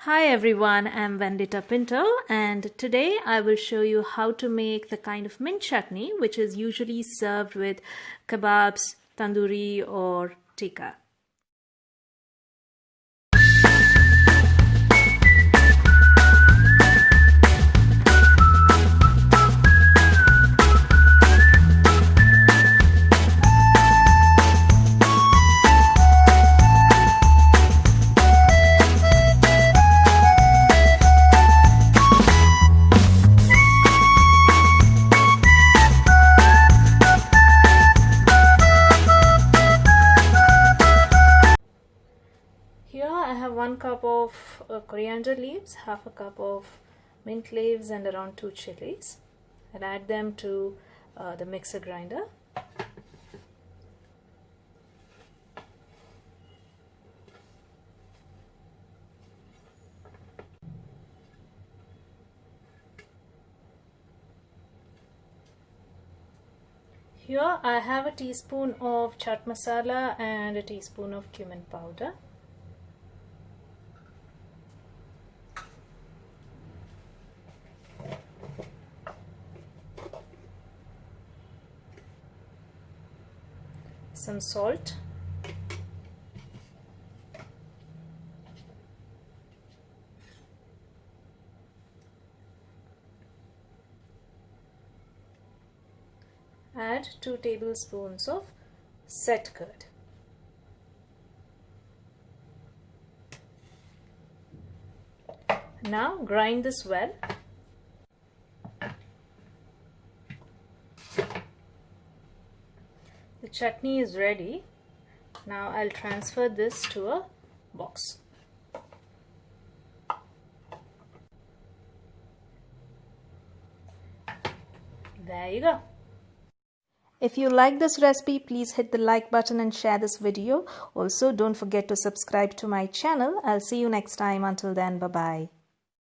Hi everyone, I'm Vandita Pinto and today I will show you how to make the kind of mint chutney which is usually served with kebabs, tandoori or tikka. Here I have 1 cup of coriander leaves, half a cup of mint leaves and around 2 chilies. I'll add them to the mixer grinder. Here I have a teaspoon of chaat masala and a teaspoon of cumin powder. Some salt, add 2 tablespoons of set curd. Now grind this well. The chutney is ready. Now I'll transfer this to a box. There you go. If you like this recipe, please hit the like button and share this video. Also, don't forget to subscribe to my channel. I'll see you next time. Until then, bye-bye.